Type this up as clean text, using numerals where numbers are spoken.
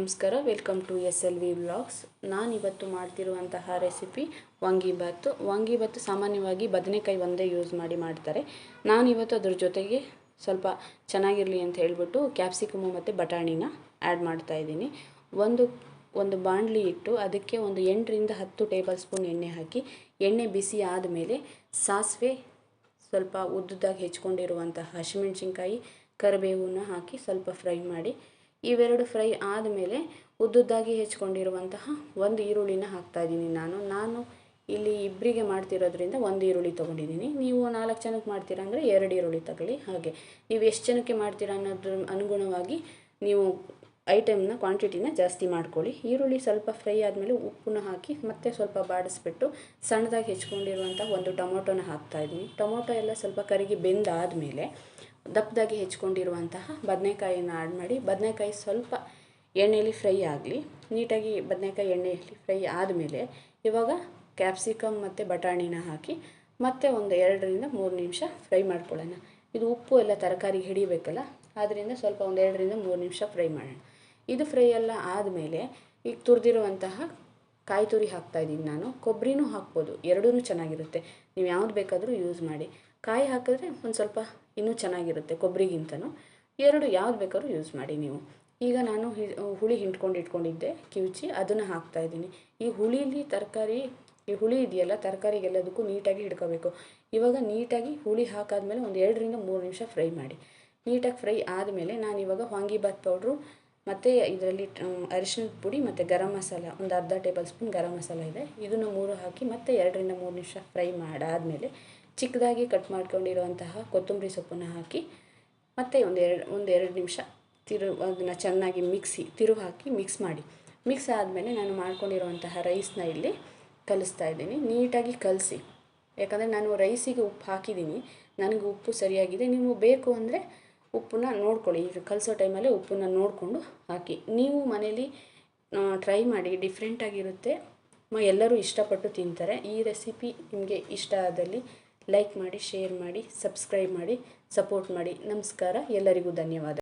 ನಮಸ್ಕಾರ, welcome to SLV vlogs. ನಾನಿವತ್ತು ಮಾಡ್ತಿರುವಂತಹ recipe vangibath ಸಾಮಾನ್ಯವಾಗಿ ಬದನೆಕಾಯಿ ಒಂದೇ ಯೂಸ್ ಮಾಡಿ ಮಾಡ್ತಾರೆ. ನಾನಿವತ್ತು ಅದ್ರ ಜೊತೆಗೆ ಸ್ವಲ್ಪ ಚೆನ್ನಾಗಿರಲಿ ಅಂತ ಹೇಳಿಬಿಟ್ಟು ಕ್ಯಾಪ್ಸಿಕಮು ಮತ್ತು ಬಟಾಣಿನ ಆ್ಯಡ್ ಮಾಡ್ತಾಯಿದ್ದೀನಿ. ಒಂದು ಬಾಣಲಿ ಇಟ್ಟು ಅದಕ್ಕೆ ಒಂದು 8ರಿಂದ 10 ಟೇಬಲ್ ಸ್ಪೂನ್ ಎಣ್ಣೆ ಹಾಕಿ, ಎಣ್ಣೆ ಬಿಸಿ ಆದಮೇಲೆ ಸಾಸಿವೆ, ಸ್ವಲ್ಪ ಉದ್ದುದಾಗಿ ಹೆಚ್ಕೊಂಡಿರುವಂತಹ ಹಸಿಮೆಣಸಿನ್ಕಾಯಿ, ಕರಿಬೇವನ್ನ ಹಾಕಿ ಸ್ವಲ್ಪ ಫ್ರೈ ಮಾಡಿ. ಇವೆರಡು ಫ್ರೈ ಆದಮೇಲೆ ಉದ್ದುದ್ದಾಗಿ ಹೆಚ್ಕೊಂಡಿರುವಂತಹ ಒಂದು ಈರುಳ್ಳಿನ ಹಾಕ್ತಾಯಿದ್ದೀನಿ. ನಾನು ಇಲ್ಲಿ ಇಬ್ಬರಿಗೆ ಮಾಡ್ತಿರೋದ್ರಿಂದ ಒಂದು ಈರುಳ್ಳಿ ತೊಗೊಂಡಿದ್ದೀನಿ. ನೀವು 4 ಜನಕ್ಕೆ ಮಾಡ್ತೀರಾ ಅಂದರೆ 2 ಈರುಳ್ಳಿ ತಗೊಳ್ಳಿ. ಹಾಗೆ ನೀವು ಎಷ್ಟು ಜನಕ್ಕೆ ಮಾಡ್ತೀರಾ ಅನ್ನೋದ್ರ ಅನುಗುಣವಾಗಿ ನೀವು ಐಟಮ್ನ ಕ್ವಾಂಟಿಟಿನ ಜಾಸ್ತಿ ಮಾಡ್ಕೊಳ್ಳಿ. ಈರುಳ್ಳಿ ಸ್ವಲ್ಪ ಫ್ರೈ ಆದಮೇಲೆ ಉಪ್ಪನ್ನ ಹಾಕಿ ಮತ್ತೆ ಸ್ವಲ್ಪ ಬಾಡಿಸ್ಬಿಟ್ಟು ಸಣ್ಣದಾಗಿ ಹೆಚ್ಕೊಂಡಿರುವಂಥ ಒಂದು ಟೊಮೊಟೊನ ಹಾಕ್ತಾಯಿದ್ದೀನಿ. ಟೊಮೊಟೊ ಎಲ್ಲ ಸ್ವಲ್ಪ ಕರಿಗಿ ಬೆಂದಾದಮೇಲೆ ದಪ್ಪದಾಗಿ ಹೆಚ್ಕೊಂಡಿರುವಂತಹ ಬದನೆಕಾಯಿನ ಆ್ಯಡ್ ಮಾಡಿ. ಬದನೆಕಾಯಿ ಸ್ವಲ್ಪ ಎಣ್ಣೆಯಲ್ಲಿ ಫ್ರೈ ಆಗಲಿ. ನೀಟಾಗಿ ಬದನೆಕಾಯಿ ಎಣ್ಣೆಯಲ್ಲಿ ಫ್ರೈ ಆದಮೇಲೆ ಇವಾಗ ಕ್ಯಾಪ್ಸಿಕಮ್ ಮತ್ತು ಬಟಾಣಿನ ಹಾಕಿ ಮತ್ತೆ ಒಂದು 2ರಿಂದ 3 ನಿಮಿಷ ಫ್ರೈ ಮಾಡ್ಕೊಳ್ಳೋಣ. ಇದು ಉಪ್ಪು ಎಲ್ಲ ತರಕಾರಿಗೆ ಹಿಡಿಬೇಕಲ್ಲ, ಆದ್ದರಿಂದ ಸ್ವಲ್ಪ ಒಂದು 2ರಿಂದ 3 ನಿಮಿಷ ಫ್ರೈ ಮಾಡೋಣ. ಇದು ಫ್ರೈ ಎಲ್ಲ ಆದಮೇಲೆ ಈಗ ತುರಿದಿರುವಂತಹ ಕಾಯಿ ತುರಿ ಹಾಕ್ತಾಯಿದ್ದೀನಿ ನಾನು. ಕೊಬ್ಬರಿನೂ ಹಾಕ್ಬೋದು, ಎರಡೂ ಚೆನ್ನಾಗಿರುತ್ತೆ. ನೀವು ಯಾವ್ದು ಬೇಕಾದರೂ ಯೂಸ್ ಮಾಡಿ. ಕಾಯಿ ಹಾಕಿದ್ರೆ ಒಂದು ಸ್ವಲ್ಪ ಇನ್ನೂ ಚೆನ್ನಾಗಿರುತ್ತೆ ಕೊಬ್ಬರಿಗಿಂತನೂ. ಎರಡು ಯಾವ್ದು ಬೇಕಾದ್ರೂ ಯೂಸ್ ಮಾಡಿ ನೀವು. ಈಗ ನಾನು ಹುಳಿ ಇಟ್ಕೊಂಡಿದ್ದೆ ಕಿವುಚಿ, ಅದನ್ನು ಹಾಕ್ತಾಯಿದ್ದೀನಿ. ಈ ಹುಳಿ ಇದೆಯಲ್ಲ ತರಕಾರಿಗೆಲ್ಲದಕ್ಕೂ ನೀಟಾಗಿ ಹಿಡ್ಕೋಬೇಕು. ಇವಾಗ ನೀಟಾಗಿ ಹುಳಿ ಹಾಕಾದ್ಮೇಲೆ ಒಂದು 2ರಿಂದ 3 ನಿಮಿಷ ಫ್ರೈ ಮಾಡಿ. ನೀಟಾಗಿ ಫ್ರೈ ಆದಮೇಲೆ ನಾನಿವಾಗ ವಾಂಗಿಬಾತ್ ಪೌಡ್ರು ಮತ್ತು ಇದರಲ್ಲಿ ಅರಿಶಿಣದ ಪುಡಿ ಮತ್ತು ಗರಂ ಮಸಾಲ ಒಂದು ಅರ್ಧ ಟೇಬಲ್ ಸ್ಪೂನ್ ಗರಂ ಮಸಾಲ ಇದೆ. ಇದನ್ನು 3 ಹಾಕಿ ಮತ್ತೆ 2ರಿಂದ 3 ನಿಮಿಷ ಫ್ರೈ ಮಾಡಾದಮೇಲೆ ಚಿಕ್ಕದಾಗಿ ಕಟ್ ಮಾಡ್ಕೊಂಡಿರುವಂತಹ ಕೊತ್ತಂಬರಿ ಸೊಪ್ಪನ್ನು ಹಾಕಿ ಮತ್ತು ಒಂದು 2 ನಿಮಿಷ ಅದನ್ನು ಚೆನ್ನಾಗಿ ತಿರುವು ಹಾಕಿ ಮಿಕ್ಸ್ ಮಾಡಿ. ಮಿಕ್ಸ್ ಆದಮೇಲೆ ನಾನು ಮಾಡ್ಕೊಂಡಿರುವಂತಹ ರೈಸ್ನ ಇಲ್ಲಿ ಕಲಿಸ್ತಾ ಇದ್ದೀನಿ. ನೀಟಾಗಿ ಕಲಸಿ, ಯಾಕಂದರೆ ನಾನು ರೈಸಿಗೆ ಉಪ್ಪು ಹಾಕಿದ್ದೀನಿ, ನನಗೆ ಉಪ್ಪು ಸರಿಯಾಗಿದೆ. ನೀವು ಬೇಕು ಅಂದರೆ ಉಪ್ಪನ್ನ ನೋಡ್ಕೊಳ್ಳಿ. ಈಗ ಕಲಿಸೋ ಟೈಮಲ್ಲೇ ಉಪ್ಪನ್ನ ನೋಡಿಕೊಂಡು ಹಾಕಿ. ನೀವು ಮನೇಲಿ ಟ್ರೈ ಮಾಡಿ, ಡಿಫ್ರೆಂಟಾಗಿರುತ್ತೆ, ಎಲ್ಲರೂ ಇಷ್ಟಪಟ್ಟು ತಿಂತಾರೆ. ಈ ರೆಸಿಪಿ ನಿಮಗೆ ಇಷ್ಟ ಆದಲ್ಲಿ ಲೈಕ್ ಮಾಡಿ, ಶೇರ್ ಮಾಡಿ, ಸಬ್ಸ್ಕ್ರೈಬ್ ಮಾಡಿ, ಸಪೋರ್ಟ್ ಮಾಡಿ. ನಮಸ್ಕಾರ, ಎಲ್ಲರಿಗೂ ಧನ್ಯವಾದ.